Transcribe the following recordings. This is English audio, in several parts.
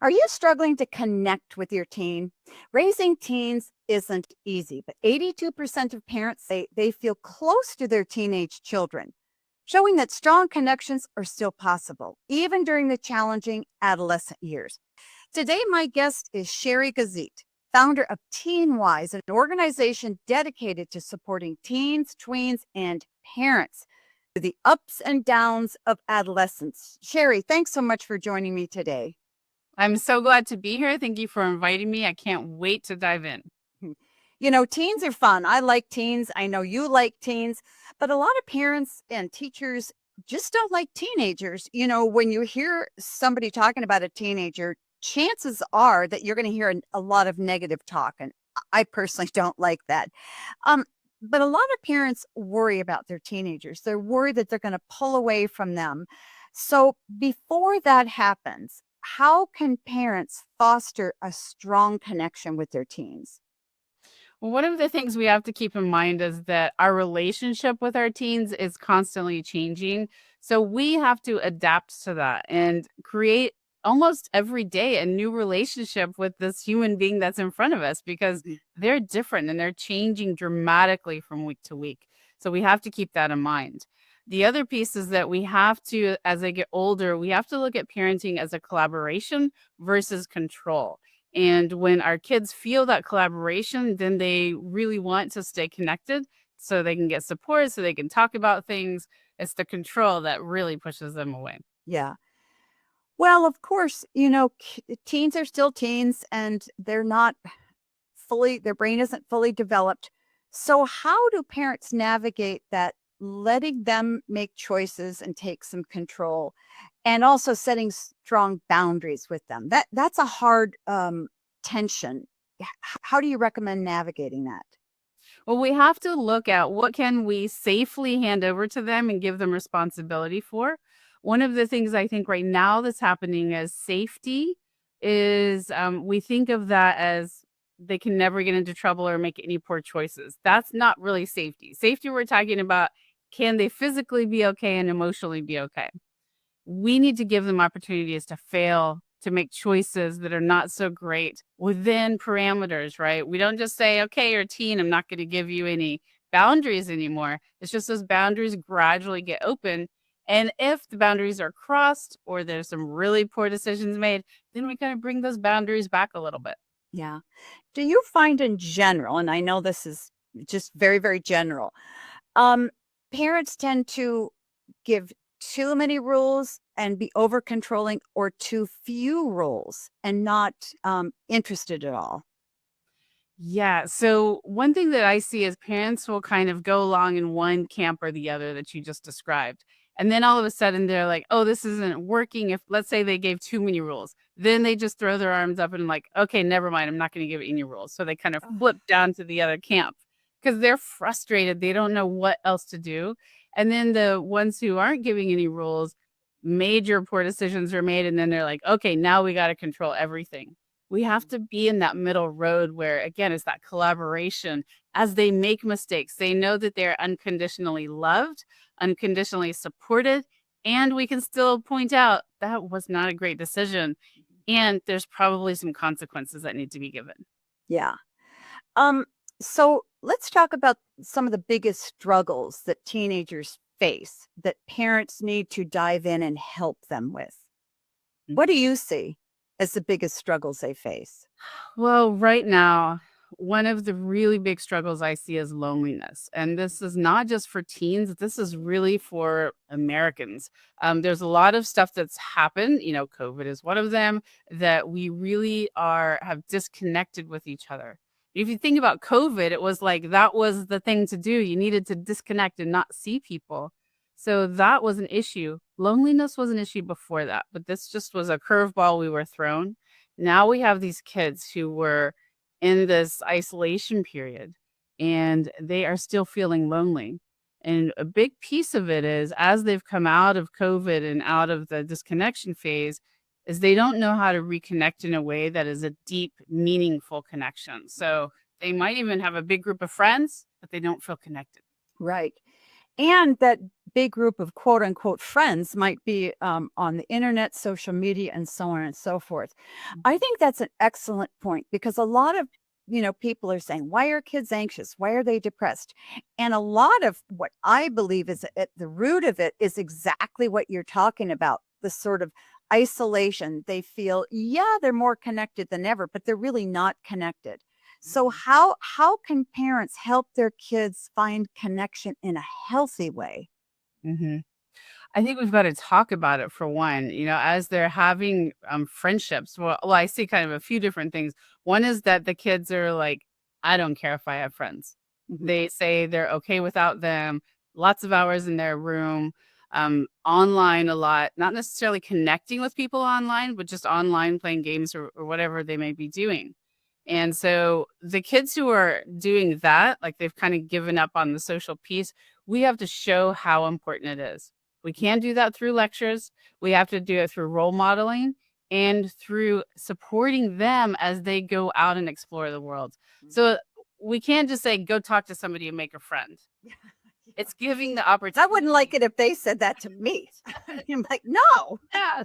Are you struggling to connect with your teen? Raising teens isn't easy, but 82% of parents say they feel close to their teenage children, showing that strong connections are still possible, even during the challenging adolescent years. Today, my guest is Sheri Gazitt, founder of Teen Wise, an organization dedicated to supporting teens, tweens, and parents through the ups and downs of adolescence. Sheri, thanks so much for joining me today. I'm so glad to be here. Thank you for inviting me. I can't wait to dive in. You know, teens are fun. I like teens. I know you like teens, but a lot of parents and teachers just don't like teenagers. You know, when you hear somebody talking about a teenager, chances are that you're going to hear a lot of negative talk. And I personally don't like that. Um, but a lot of parents worry about their teenagers. They're worried that they're going to pull away from them. So before that happens, how can parents foster a strong connection with their teens? Well, one of the things we have to keep in mind is that our relationship with our teens is constantly changing. So we have to adapt to that and create almost every day a new relationship with this human being that's in front of us because they're different and they're changing dramatically from week to week. So we have to keep that in mind. The other piece is that we have to, as they get older, we have to look at parenting as a collaboration versus control. And when our kids feel that collaboration, then they really want to stay connected so they can get support, so they can talk about things. It's the control that really pushes them away. Yeah. Well, of course, you know, teens are still teens and they're not fully, their brain isn't fully developed. So, how do parents navigate that, letting them make choices and take some control and also setting strong boundaries with them? That's a hard tension. How do you recommend navigating that? Well, we have to look at what can we safely hand over to them and give them responsibility for. One of the things I think right now that's happening as safety is we think of that as they can never get into trouble or make any poor choices. That's not really safety. Safety, we're talking about can they physically be okay and emotionally be okay? We need to give them opportunities to fail, to make choices that are not so great within parameters, right? We don't just say, okay, you're a teen, I'm not going to give you any boundaries anymore. It's just those boundaries gradually get open. And if the boundaries are crossed or there's some really poor decisions made, then we kind of bring those boundaries back a little bit. Yeah. Do you find in general, and I know this is just very, very general, um, parents tend to give too many rules and be over controlling, or too few rules and not interested at all? Yeah. So one thing that I see is parents will kind of go along in one camp or the other that you just described. And then all of a sudden they're like, oh, this isn't working. If let's say they gave too many rules, then they just throw their arms up and like, okay, never mind. I'm not going to give any rules. So they kind of Oh, flip down to the other camp because they're frustrated. They don't know what else to do. And then the ones who aren't giving any rules, major poor decisions are made. And then they're like, okay, now we got to control everything. We have to be in that middle road where, again, it's that collaboration. As they make mistakes, they know that they're unconditionally loved, unconditionally supported, and we can still point out that was not a great decision. And there's probably some consequences that need to be given. yeah. Um, so let's talk about some of the biggest struggles that teenagers face that parents need to dive in and help them with. What do you see as the biggest struggles they face? Well, right now, one of the really big struggles I see is loneliness. And this is not just for teens, this is really for Americans. There's a lot of stuff that's happened, COVID is one of them, that we really have disconnected with each other. If you think about COVID, it was like that was the thing to do. You needed to disconnect and not see people. So that was an issue. Loneliness was an issue before that, but this just was a curveball we were thrown. Now we have these kids who were in this isolation period and they are still feeling lonely. And a big piece of it is as they've come out of COVID and out of the disconnection phase, is they don't know how to reconnect in a way that is a deep, meaningful connection. So they might even have a big group of friends, but they don't feel connected. Right. And that big group of quote unquote friends might be on the internet, social media, and so on and so forth. I Mhm. think that's an excellent point because a lot of people are saying, why are kids anxious? Why are they depressed? And a lot of what I believe is at the root of it is exactly what you're talking about, the sort of isolation. They feel, yeah, they're more connected than ever, but they're really not connected. So Mhm. how can parents help their kids find connection in a healthy way? Mhm. I think we've got to talk about it for one, as they're having friendships. Well, I see kind of a few different things. One is that the kids are like, I don't care if I have friends. Mhm. They say they're okay without them, lots of hours in their room, online a lot, not necessarily connecting with people online, but just online playing games or whatever they may be doing. And so the kids who are doing that, like they've kind of given up on the social piece, we have to show how important it is. We can't do that through lectures. We have to do it through role modeling and through supporting them as they go out and explore the world. Mhm. So we can't just say, go talk to somebody and make a friend. Yeah. It's giving the I wouldn't like opportunity. it if they said that to me. I'm like, no. Yeah,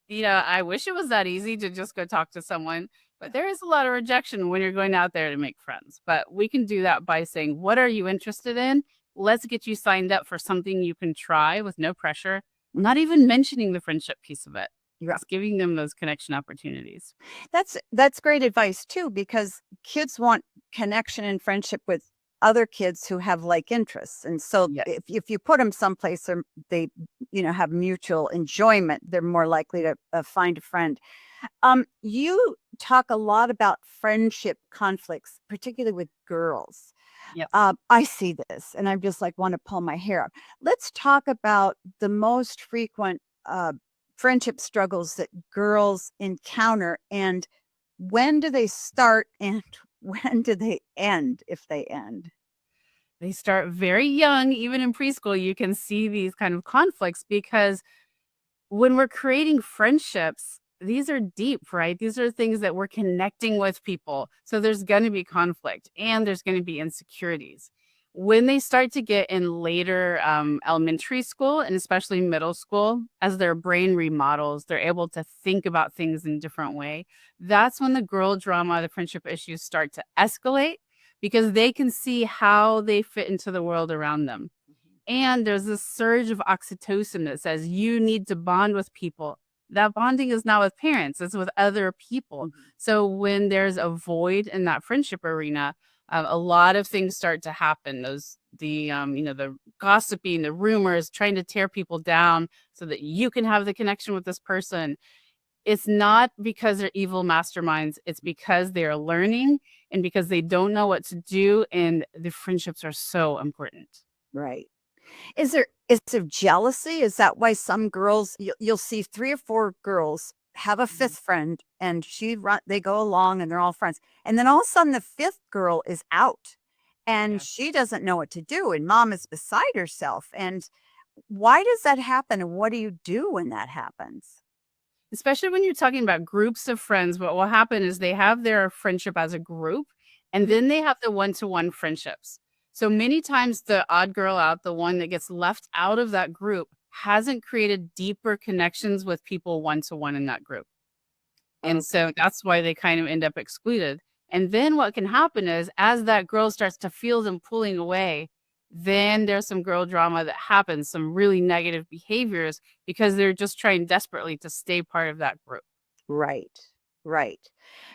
Yeah. I wish it was that easy to just go talk to someone, but there is a lot of rejection when you're going out there to make friends. But we can do that by saying, what are you interested in? Let's get you signed up for something you can try with no pressure, not even mentioning the friendship piece of it. Yeah. Just giving them those connection opportunities. That's great advice too, because kids want connection and friendship with other kids who have like interests. And so Yes. if you put them someplace or they, have mutual enjoyment, they're more likely to find a friend. You talk a lot about friendship conflicts, particularly with girls. Yes. I see this and I'm just like want to pull my hair out. Let's talk about the most frequent friendship struggles that girls encounter and when do they start and when do they end if they end? They start very young, even in preschool, you can see these kind of conflicts because when we're creating friendships, these are deep, right? These are things that we're connecting with people. So there's going to be conflict and there's going to be insecurities. When they start to get in later elementary school and especially middle school, as their brain remodels, they're able to think about things in a different way. That's when the girl drama, the friendship issues start to escalate because they can see how they fit into the world around them. And there's this surge of oxytocin that says you need to bond with people. That bonding is not with parents, it's with other people. Mhm. So when there's a void in that friendship arena, a lot of things start to happen. The gossiping, the rumors, trying to tear people down so that you can have the connection with this person. It's not because they're evil masterminds. It's because they are learning and because they don't know what to do. And the friendships are so important. Right. Is there jealousy? Is that why some girls you'll see 3 or 4 girls have a 5th friend and they go along and they're all friends. And then all of a sudden the 5th girl is out and Yeah. she doesn't know what to do and mom is beside herself. And why does that happen and what do you do when that happens? Especially when you're talking about groups of friends, what will happen is they have their friendship as a group, and Mhm. then they have the one-to-one friendships. So many times the odd girl out, the one that gets left out of that group, hasn't created deeper connections with people one-to-one in that group. And Okay. so that's why they kind of end up excluded. And then what can happen is as that girl starts to feel them pulling away, then there's some girl drama that happens, some really negative behaviors because they're just trying desperately to stay part of that group. Right. Right.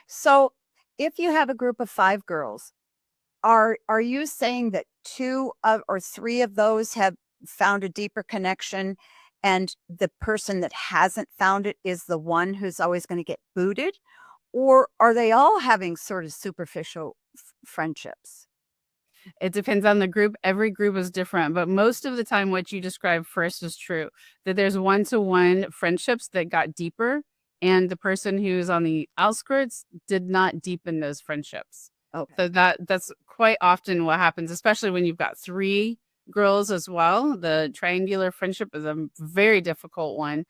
So if you have a group of 5 girls, are you saying that 2 of or 3 of those have found a deeper connection and the person that hasn't found it is the one who's always gonna get booted? Or are they all having sort of superficial friendships? It depends on the group. Every group is different, but most of the time, what you described first is true. That there's one-to-one friendships that got deeper, and the person who's on the outskirts did not deepen those friendships. Okay. So that's quite often what happens, especially when you've got 3 girls as well. The triangular friendship is a very difficult one,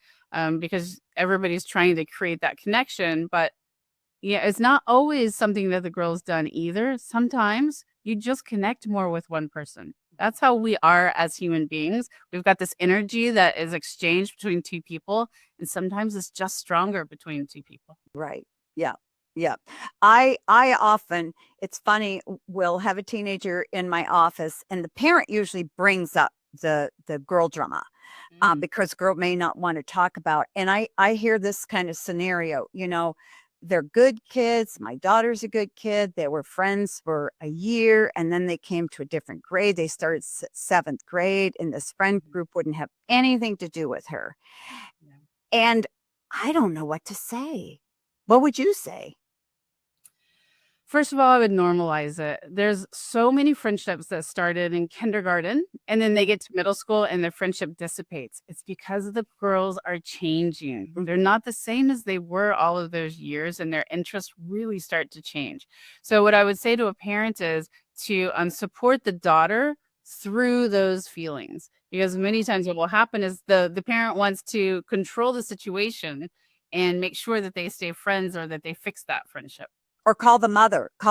because everybody's trying to create that connection, but yeah, it's not always something that the girl's done either. Sometimes you just connect more with one person. That's how we are as human beings. We've got this energy that is exchanged between two people, and sometimes it's just stronger between two people. Right. Yeah. Yeah. I often, it's funny, will have a teenager in my office and the parent usually brings up the girl drama, Mhm. because girl may not want to talk about. And I hear this kind of scenario, they're good kids. My daughter's a good kid. They were friends for a year and then they came to a different grade. They started seventh grade and this friend Mhm. group wouldn't have anything to do with her. Yeah. And I don't know what to say. What would you say? First of all, I would normalize it. There's so many friendships that started in kindergarten and then they get to middle school and their friendship dissipates. It's because the girls are changing. They're Mhm. not the same as they were all of those years and their interests really start to change. So, what I would say to a parent is to support the daughter through those feelings because many times what will happen is the parent wants to control the situation and make sure that they stay friends or that they fix that friendship. Or call the mother of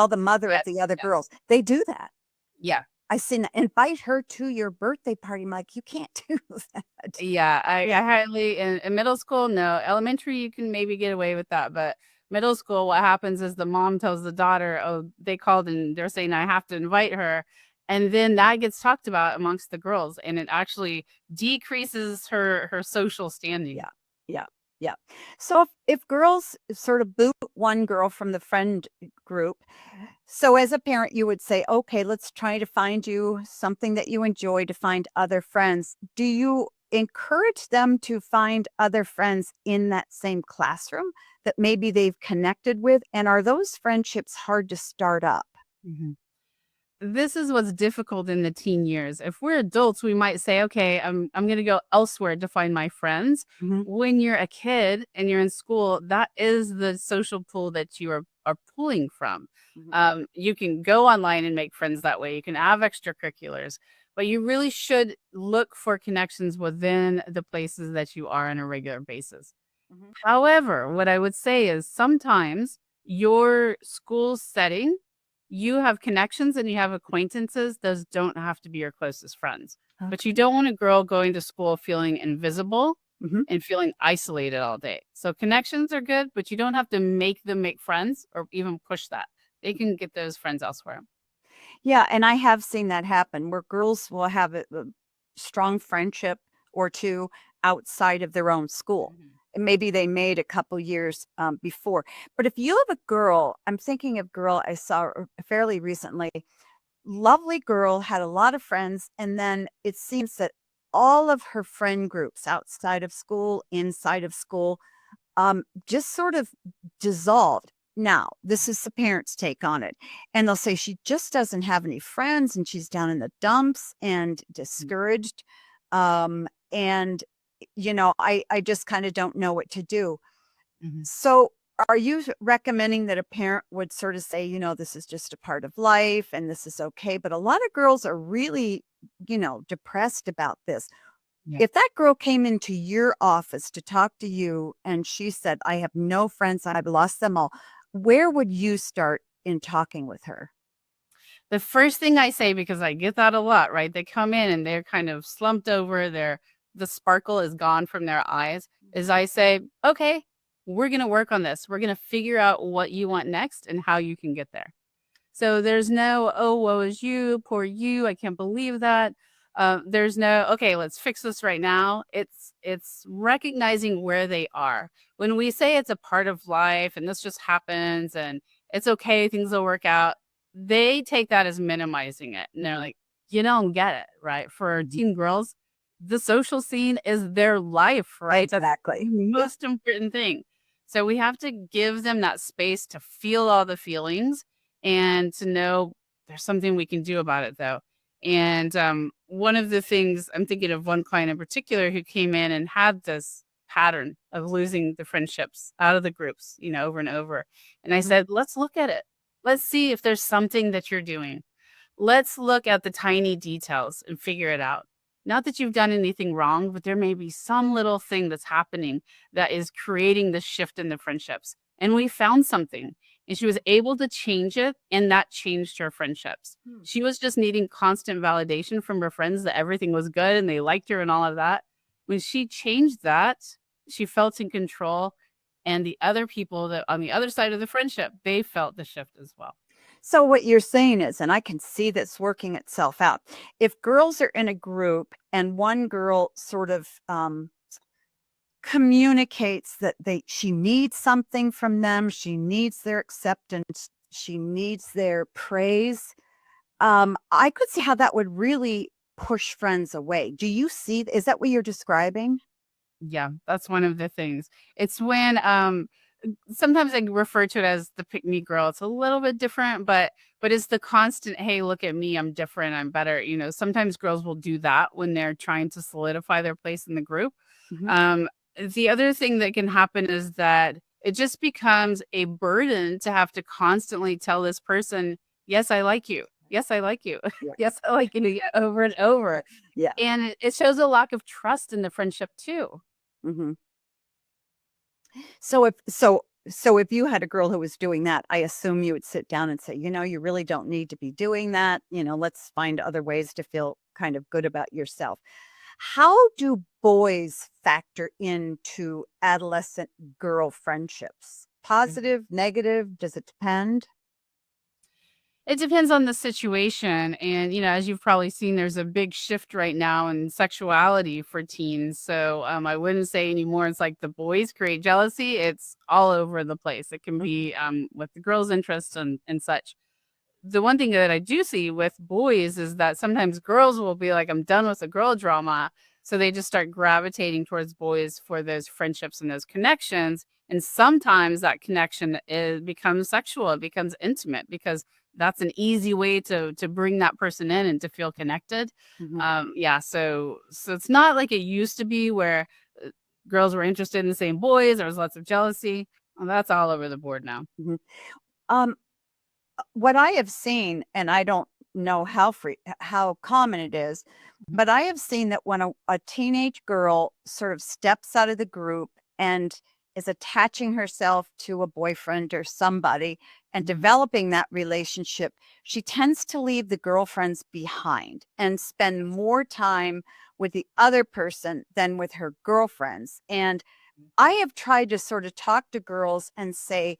Yes, the other yes. girls. They do that. Yeah. I seen that. Invite her to your birthday party. I'm like, you can't do that. Yeah, I highly in middle school, no. Elementary, you can maybe get away with that, but middle school, what happens is the mom tells the daughter, "Oh, they called and they're saying I have to invite her." And then that gets talked about amongst the girls, and it actually decreases her social standing. Yeah. Yeah. Yeah. So if girls sort of boot one girl from the friend group, so as a parent, you would say, okay, let's try to find you something that you enjoy to find other friends. Do you encourage them to find other friends in that same classroom that maybe they've connected with? And are those friendships hard to start up? Mhm. This is what's difficult in the teen years. If we're adults, we might say, "Okay, I'm gonna go elsewhere to find my friends." Mhm. When you're a kid and you're in school, that is the social pool that you are pulling from. Mhm. You can go online and make friends that way. You can have extracurriculars, but you really should look for connections within the places that you are on a regular basis. Mhm. However, what I would say is sometimes your school setting, you have connections and you have acquaintances. Those don't have to be your closest friends. But you Okay. don't want a girl going to school feeling invisible Mhm. and feeling isolated all day. So connections are good, but you don't have to make them make friends or even push that. They can get those friends elsewhere. Yeah, and I have seen that happen where girls will have a strong friendship or two outside of their own school. Mhm. And maybe they made a couple years before. But if you have a girl, I'm thinking of girl I saw fairly recently, lovely girl, had a lot of friends, and then it seems that all of her friend groups outside of school, inside of school, just sort of dissolved. Now, this is the parents' take on it. And they'll say she just doesn't have any friends and she's down in the dumps and Mhm. discouraged. And I just kind of don't know what to do. Mhm. So are you recommending that a parent would sort of say, this is just a part of life and this is okay? But a lot of girls are really, depressed about this. Yeah. If that girl came into your office to talk to you and she said, "I have no friends, I've lost them all," where would you start in talking with her? The first thing I say, because I get that a lot, right? They come in and they're kind of slumped over, the sparkle is gone from their eyes, is I say, "Okay, we're gonna work on this. We're gonna figure out what you want next and how you can get there." So there's no, "Oh, woe is you, poor you, I can't believe that." There's no, "Okay, let's fix this right now." It's recognizing where they are. When we say it's a part of life and this just happens and it's okay, things will work out, they take that as minimizing it. And they're Mhm, like, "You don't get it, right?" For mhm. teen girls, the social scene is their life, right? That's the Exactly. Yeah. most important thing. So we have to give them that space to feel all the feelings and to know there's something we can do about it though. And one of the things I'm thinking of one client in particular who came in and had this pattern of losing the friendships out of the groups, over and over. And I Mhm, said, let's look at it. Let's see if there's something that you're doing. Let's look at the tiny details and figure it out. Not that you've done anything wrong, but there may be some little thing that's happening that is creating this shift in the friendships. And we found something. and she was able to change it, and that changed her friendships. Hmm. She was just needing constant validation from her friends that everything was good and they liked her and all of that. When she changed that, she felt in control, and the other people that on the other side of the friendship, they felt the shift as well. So what you're saying is, and I can see this working itself out, if girls are in a group and one girl sort of communicates that she needs something from them, she needs their acceptance, she needs their praise, I could see how that would really push friends away. Do you see, is that what you're describing? Yeah, that's one of the things. It's when sometimes I refer to it as the pick me girl. It's a little bit different, but it's the constant, hey, look at me, I'm different, I'm better. Sometimes girls will do that when they're trying to solidify their place in the group. Mhm. Um, the other thing that can happen is that it just becomes a burden to have to constantly tell this person, yes, I like you. Yes, I like you. Yeah. Yes, I like you, yeah, over and over. Yeah. And it shows a lack of trust in the friendship too. Hmm. So if you had a girl who was doing that, I assume you would sit down and say, you really don't need to be doing that. Let's find other ways to feel kind of good about yourself. How do boys factor into adolescent girl friendships? Positive, negative? Does it depend? It depends on the situation, and, as you've probably seen, there's a big shift right now in sexuality for teens, so, I wouldn't say anymore it's like the boys create jealousy, it's all over the place. It can be, with the girls' interests and such. The one thing that I do see with boys is that sometimes girls will be like, "I'm done with the girl drama." So they just start gravitating towards boys for those friendships and those connections. And sometimes that connection becomes sexual, it becomes intimate because that's an easy way to bring that person in and to feel connected. Mhm, Yeah, so it's not like it used to be where uh, girls were interested in the same boys. There was lots of jealousy. Well, that's all over the board now. mhm. Um, what I have seen, and I don't know how common it is, Mhm. but I have seen that when a teenage girl sort of steps out of the group and is attaching herself to a boyfriend or somebody and Mhm. developing that relationship, she tends to leave the girlfriends behind and spend more time with the other person than with her girlfriends. And I have tried to sort of talk to girls and say,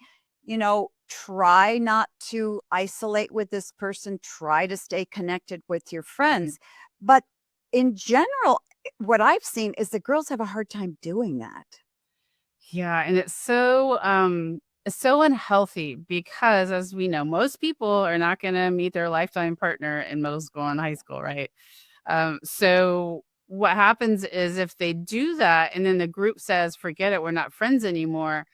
try not to isolate with this person, try to stay connected with your friends. But in general, what I've seen is the girls have a hard time doing that. Yeah, and it's so unhealthy because as we know, most people are not gonna meet their lifetime partner in middle school and high school, right? So what happens is if they do that and then the group says, forget it, we're not friends anymore,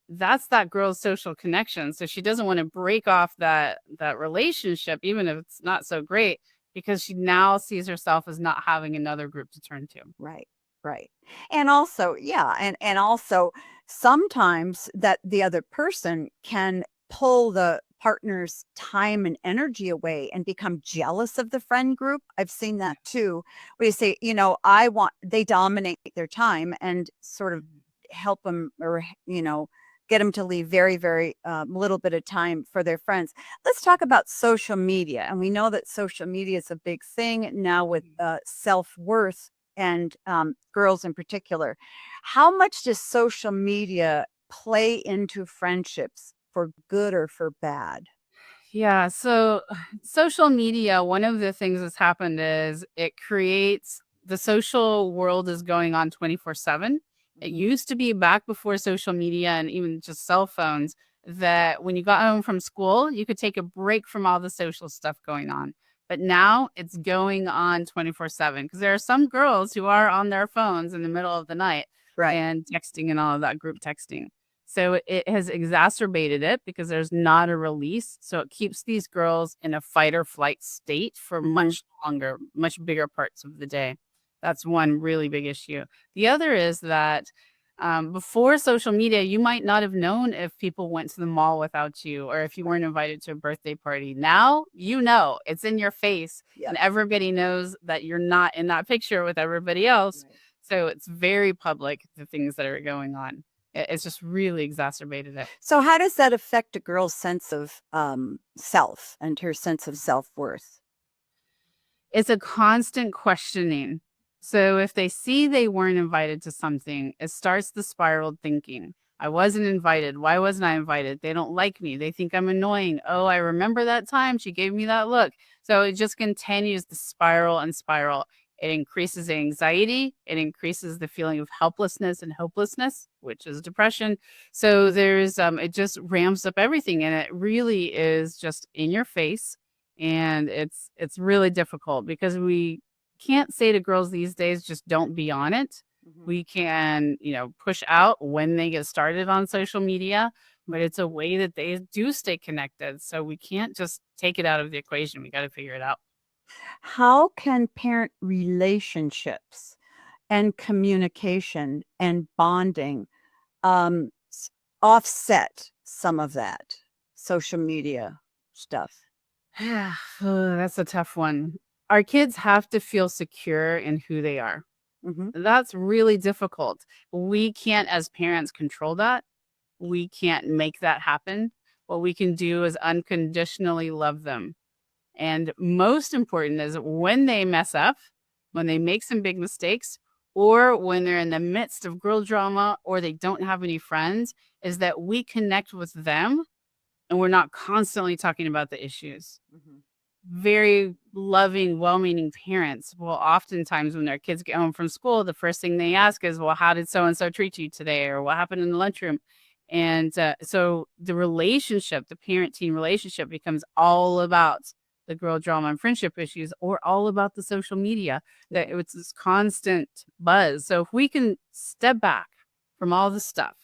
that's that girl's social connection. So she doesn't want to break off that relationship, even if it's not so great, because she now sees herself as not having another group to turn to. Right, right. And also, yeah, and also sometimes that the other person can pull the partner's time and energy away and become jealous of the friend group. I've seen Yeah. that too, where you say, I want they dominate their time and sort of Mhm. help them or get them to leave very, very little bit of time for their friends. Let's talk about social media. And we know that social media is a big thing now with Mhm. self-worth and girls in particular. How much does social media play into friendships for good or for bad? Yeah, so social media, one of the things that's happened is it creates the social world is going on 24/7. It Mhm. used to be back before social media and even just cell phones that when you got home from school, you could take a break from all the social stuff going on. But now it's going on 24/7 because there are some girls who are on their phones in the middle of the night Right. and texting and all of that group texting. So it has exacerbated it because there's not a release. So it keeps these girls in a fight or flight state for Hmm. much longer, much bigger parts of the day. That's one really big issue. The other is that before social media, you might not have known if people went to the mall without you or if you Right. weren't invited to a birthday party. Now, it's in your face Yeah. and everybody knows that you're not in that picture with everybody else. Right. So it's very public, the things that are going on. It's just really exacerbated it. So how does that affect a girl's sense of self and her sense of self-worth? It's a constant questioning. So if they see they weren't invited to something, it starts the spiraled thinking. I wasn't invited. Why wasn't I invited? They don't like me. They think I'm annoying. Oh, I remember that time she gave me that look. So it just continues the spiral and spiral. It increases anxiety. It increases the feeling of helplessness and hopelessness, which is depression. So there's it just ramps up everything, and it really is just in your face, and it's really difficult because we can't say to girls these days, just don't be on it. Mhm. We can, push out when they get started on social media, but it's a way that they do stay connected. So we can't just take it out of the equation. We got to figure it out. How can parent relationships and communication and bonding offset some of that social media stuff? Yeah, that's a tough one. Our kids have to feel secure in who they are. Hmm. That's really difficult. We can't, as parents, control that. We can't make that happen. What we can do is unconditionally love them. And most important is when they mess up, when they make some big mistakes, or when they're in the midst of girl drama or they don't have any friends, is that we connect with them and we're not constantly talking about the issues. Hmm. Very loving, well-meaning parents will oftentimes, when their kids get home from school, the first thing they ask is, "Well, how did so and so treat you today?" or "What happened in the lunchroom?" And so the relationship, the parent-teen relationship, becomes all about the girl drama and friendship issues, or all about the social media. That Yeah. it's this constant buzz. So if we can step back from all the stuff,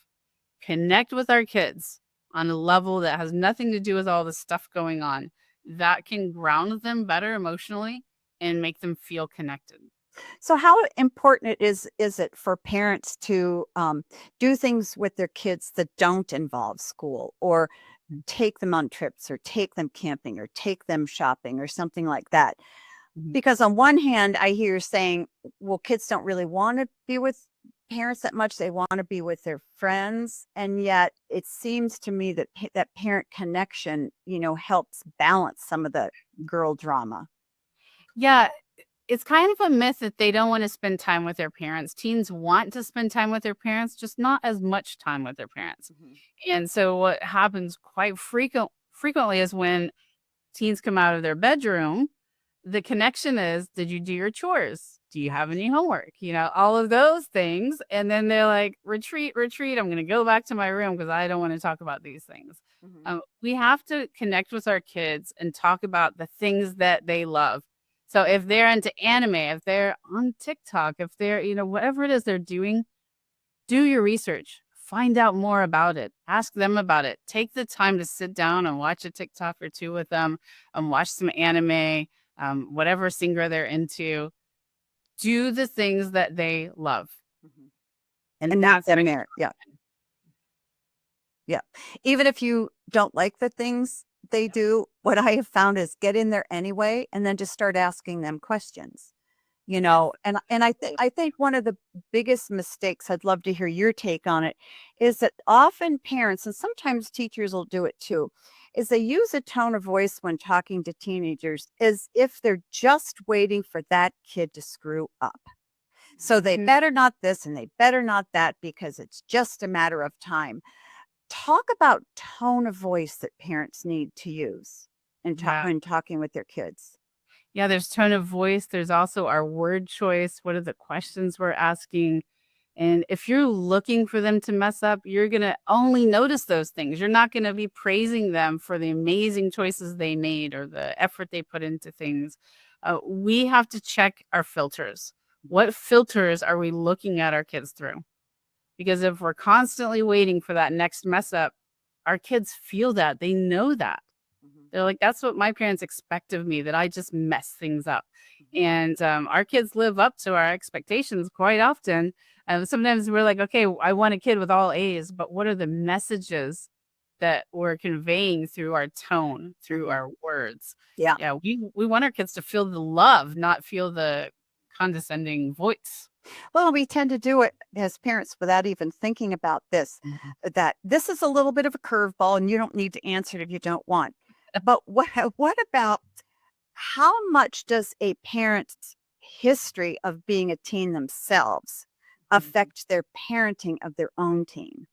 connect with our kids on a level that has nothing to do with all the stuff going on, that can ground them better emotionally and make them feel connected. So, how important is it for parents to do things with their kids that don't involve school, or take them on trips, or take them camping, or take them shopping, or something like that? Mhm. Because on one hand, I hear you saying, well, kids don't really want to be with parents that much. They want to be with their friends. And yet it seems to me that that parent connection, helps balance some of the girl drama. Yeah, it's kind of a myth that they don't want to spend time with their parents. Teens want to spend time with their parents, just not as much time with their parents. Mhm. And so what happens quite frequently is when teens come out of their bedroom, the connection is, did you do your chores? Do you have any homework? All of those things. And then they're like, retreat, retreat. I'm going to go back to my room because I don't want to talk about these things. Mhm. We have to connect with our kids and talk about the things that they love. So if they're into anime, if they're on TikTok, if they're, whatever it is they're doing, do your research. Find out more about it. Ask them about it. Take the time to sit down and watch a TikTok or two with them, watch some anime, whatever singer they're into. Do the things that they love. Mhm. And And meet that's them makes there. Yeah. Yeah. Even if you don't like the things they do, what I have found is get in there anyway and then just start asking them questions. Yes. And I think one of the biggest mistakes, I'd love to hear your take on it, is that often parents, and sometimes teachers will do it too, is they use a tone of voice when talking to teenagers as if they're just waiting for that kid to screw up. So they Mhm. better not this and they better not that because it's just a matter of time. Talk about tone of voice that parents need to use Yeah. in talking with their kids. Yeah, there's tone of voice. There's also our word choice. What are the questions we're asking? And if you're looking for them to mess up, you're going to only notice those things. You're not going to be praising them for the amazing choices they made or the effort they put into things. We have to check our filters. What filters are we looking at our kids through? Because if we're constantly waiting for that next mess up, our kids feel that. They know that. Mhm. They're like, "That's what my parents expect of me, that I just mess things up." Mhm. And, our kids live up to our expectations quite often. Sometimes we're like, "Okay, I want a kid with all A's," but what are the messages that we're conveying through our tone, through Mhm. our words? Yeah. Yeah, we want our kids to feel the love, not feel the condescending voice. Well, we tend to do it as parents without even thinking about this, Mhm. that this is a little bit of a curveball and you don't need to answer it if you don't want. But what about how much does a parent's history of being a teen themselves affect their parenting of their own teen?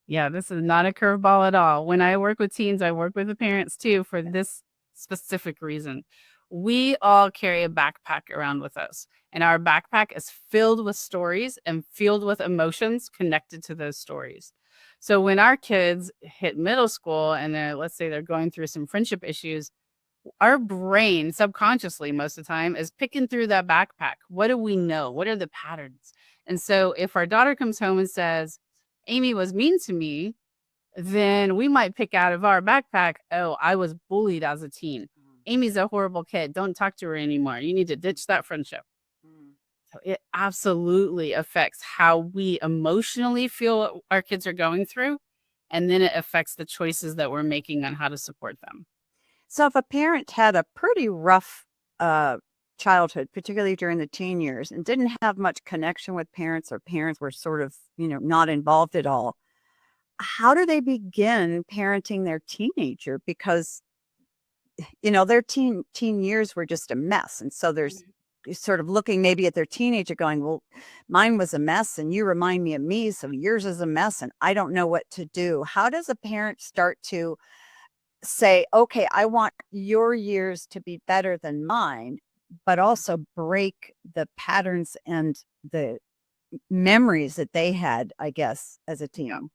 Yeah, this is not a curveball at all. When I work with teens, I work with the parents too for this specific reason. We all carry a backpack around with us, and our backpack is filled with stories and filled with emotions connected to those stories. So when our kids hit middle school and let's say they're going through some friendship issues, our brain subconsciously most of the time is picking through that backpack. What do we know? What are the patterns? And so if our daughter comes home and says, Amy was mean to me, then we might pick out of our backpack, oh, I was bullied as a teen. Amy's a horrible kid. Don't talk to her anymore. You need to ditch that friendship. Mm. So it absolutely affects how we emotionally feel what our kids are going through. And then it affects the choices that we're making on how to support them. So if a parent had a pretty rough uh, childhood, particularly during the teen years, and didn't have much connection with parents, or parents were sort of, not involved at all, how do they begin parenting their teenager? Because, their teen years were just a mess. And so there's sort of looking maybe at their teenager going, well, mine was a mess and you remind me of me. So yours is a mess and I don't know what to do. How does a parent start to say, okay, I want your years to be better than mine, but also break the patterns and the memories that they had, I guess, as a Yeah. teen?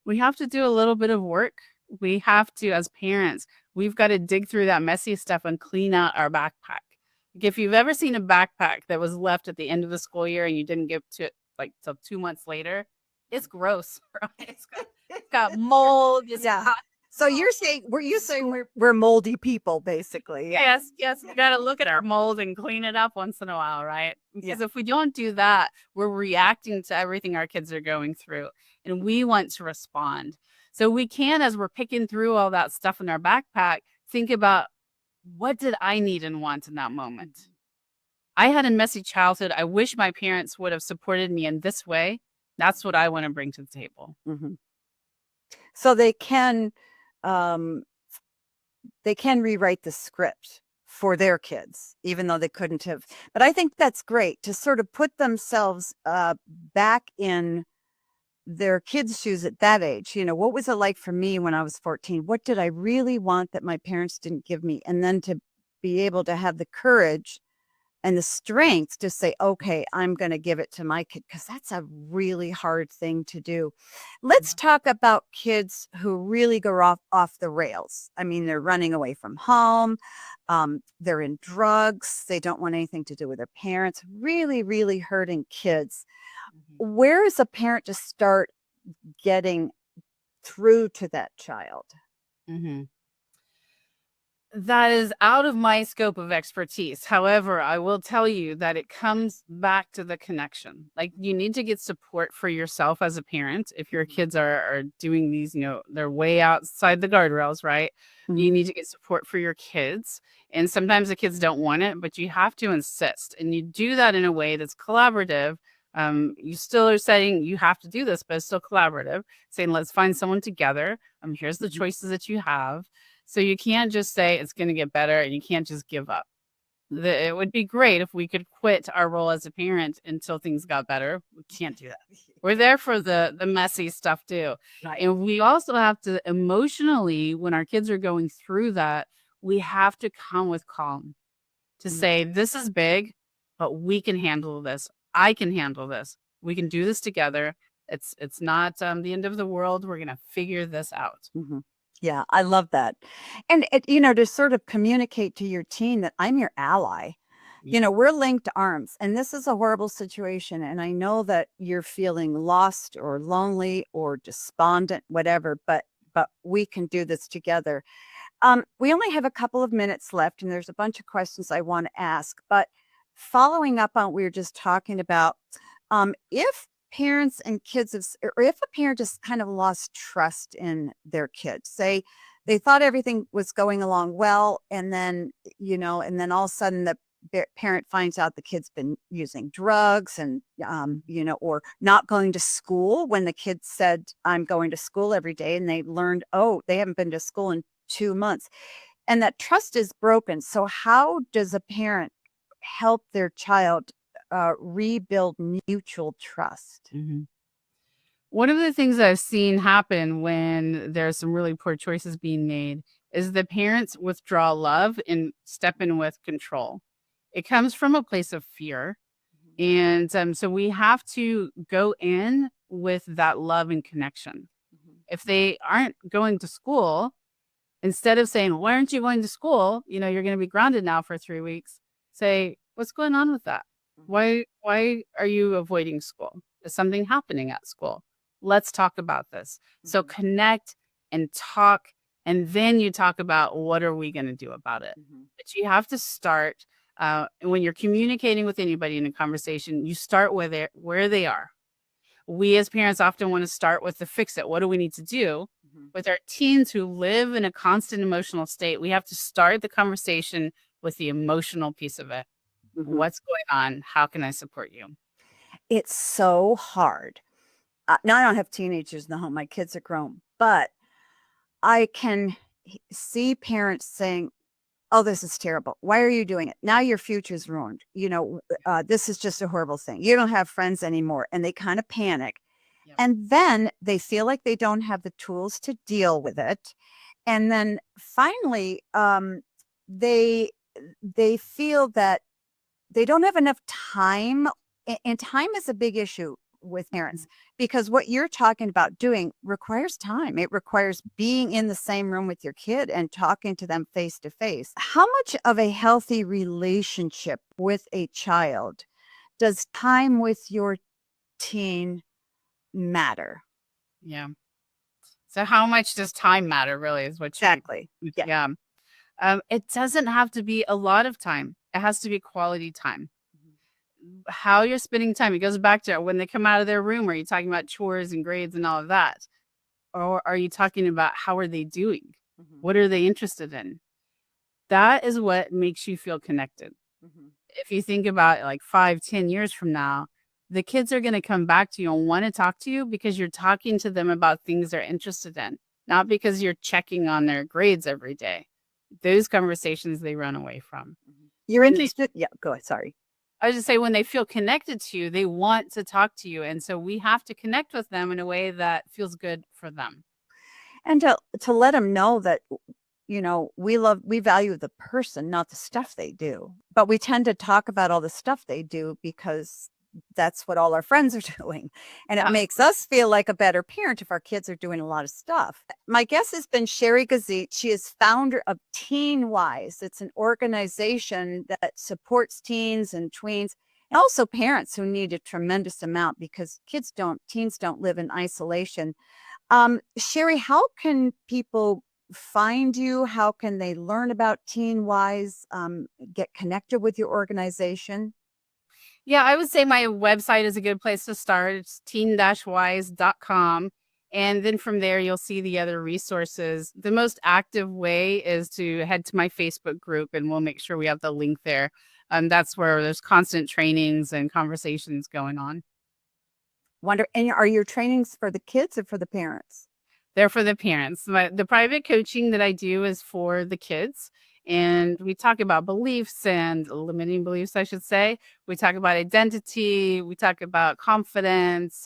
We have to do a little bit of work. We have to, as parents, we've got to dig through that messy stuff and clean out our backpack. Like if you've ever seen a backpack that was left at the end of the school year and you didn't give to it like till 2 months later, it's gross, right? It's got mold. It's Yeah. got So were you saying we're moldy people, basically? Yeah. yes, yes, we gotta look at our mold and clean it up once in a while, right? Yeah. Because if we don't do that, we're reacting to everything our kids are going through, and we want to respond. So we can, as we're picking through all that stuff in our backpack, think about what did I need and want in that moment? I had a messy childhood. I wish my parents would have supported me in this way. That's what I want to bring to the table. Mhm. So um, they can rewrite the script for their kids, even though they couldn't have. But I think that's great to sort of put themselves back in their kids' shoes at that age. What was it like for me when I was 14? What did I really want that my parents didn't give me? And then to be able to have the courage and the strength to say, okay, I'm going to give it to my kid, because that's a really hard thing to do. Let's talk about kids who really go off the rails. I mean, they're running away from home. They're in drugs. They don't want anything to do with their parents. Really, really hurting kids. Where is a parent to start getting through to that child? Mhm. That is out of my scope of expertise. However, I will tell you that it comes back to the connection. Like you need to get support for yourself as a parent. If your kids are doing these, they're way outside the guardrails, right? You Mhm. need to get support for your kids. And sometimes the kids don't want it, but you have to insist. And you do that in a way that's collaborative. You still are saying you have to do this, but it's still collaborative, saying, let's find someone together. Here's the Mhm. choices that you have. So you can't just say it's going to get better and you can't just give up. It would be great if we could quit our role as a parent until things got better. We can't do that. We're there for the messy stuff too. Right. And we also have to emotionally, when our kids are going through that, we have to come with calm to Mhm. say, this is big, but we can handle this. I can handle this. We can do this together. It's not the end of the world. We're going to figure this out. Mhm. Yeah, I love that. And to sort of communicate to your teen that I'm your ally. Yeah. We're linked arms and this is a horrible situation. And I know that you're feeling lost or lonely or despondent, whatever, but we can do this together. We only have a couple of minutes left, and there's a bunch of questions I want to ask. But following up on what we were just talking about, if parents and kids have, or if a parent just kind of lost trust in their kids, say they thought everything was going along well, and then all of a sudden parent finds out the kid's been using drugs and, or not going to school when the kid said, I'm going to school every day. And they learned, oh, they haven't been to school in 2 months. And that trust is broken. So how does a parent help their child rebuild mutual trust? Mhm. One of the things I've seen happen when there's some really poor choices being made is the parents withdraw love and step in with control. It comes from a place of fear. And so we have to go in with that love and connection. Mhm. If they aren't going to school, instead of saying, "Why aren't you going to school? You're going to be grounded now for 3 weeks." Say, "What's going on with that? Mhm. Why are you avoiding school? Is something happening at school? Let's talk about this." So Mhm. connect and talk, and then you talk about what are we going to do about it. Mhm. But you have to start when you're communicating with anybody in a conversation. You start where they are. We as parents often want to start with the fix it. What do we need to do? Mhm. With our teens who live in a constant emotional state, we have to start the conversation with the emotional piece of it. Mhm. What's going on? How can I support you? It's so hard. Now I don't have teenagers in the home. My kids are grown, but I can see parents saying, "Oh, this is terrible. Why are you doing it? Now your future's ruined. This is just a horrible thing. You don't have friends anymore." And they kind of panic. Yep. And then they feel like they don't have the tools to deal with it. And then finally, they they feel that they don't have enough time, and time is a big issue with parents because what you're talking about doing requires time. It requires being in the same room with your kid and talking to them face to face. How much of a healthy relationship with a child does time with your teen matter? Yeah. So how much does time matter really is what you Exactly. Yeah. yeah. It doesn't have to be a lot of time. It has to be quality time. How you're spending time, it goes back to when they come out of their room, are you talking about chores and grades and all of that? Or are you talking about how are they doing? Mhm. What are they interested in? That is what makes you feel connected. Mhm. If you think about like 5, 10 years from now, the kids are going to come back to you and want to talk to you because you're talking to them about things they're interested in, not because you're checking on their grades every day. Those conversations they run away from. Mhm. You're When they interested? Yeah, go ahead. Sorry. I was just say when they feel connected to you, they want to talk to you. And so we have to connect with them in a way that feels good for them. And to let them know that we value the person, not the stuff they do. But we tend to talk about all the stuff they do because that's what all our friends are doing. And it Yeah. makes us feel like a better parent if our kids are doing a lot of stuff. My guest has been Sheri Gazitt. She is founder of Teen Wise. It's an organization that supports teens and tweens and also parents who need a tremendous amount because teens don't live in isolation. Sheri, how can people find you? How can they learn about Teen Wise, get connected with your organization? Yeah, I would say my website is a good place to start. It's teen-wise.com. And then from there, you'll see the other resources. The most active way is to head to my Facebook group, and we'll make sure we have the link there. That's where there's constant trainings and conversations going on. And are your trainings for the kids or for the parents? They're for the parents. The private coaching that I do is for the kids. And we talk about beliefs and limiting beliefs, I should say. We talk about identity. We talk about confidence,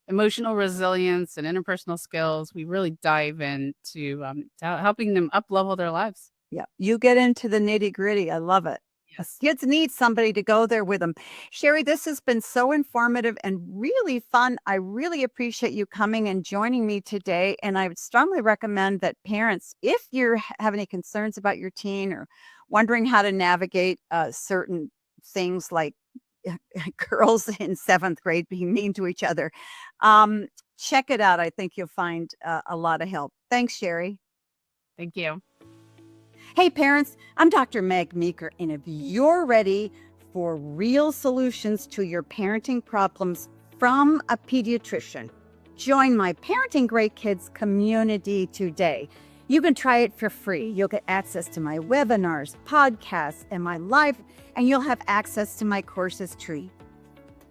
emotional resilience, and interpersonal skills. We really dive into helping them up level their lives. Yeah, you get into the nitty-gritty. I love it. Yes. Kids need somebody to go there with them. Sheri, this has been so informative and really fun. I really appreciate you coming and joining me today. And I would strongly recommend that parents, if you have any concerns about your teen or wondering how to navigate certain things like girls in seventh grade being mean to each other, um, check it out. I think you'll find a lot of help. Thanks, Sheri. Thank you. Hey, parents, I'm Dr. Meg Meeker, and if you're ready for real solutions to your parenting problems from a pediatrician, join my Parenting Great Kids community today. You can try it for free. You'll get access to my webinars, podcasts, and my live, and you'll have access to my courses free.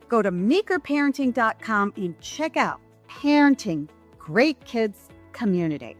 Go to meekerparenting.com and check out Parenting Great Kids Community.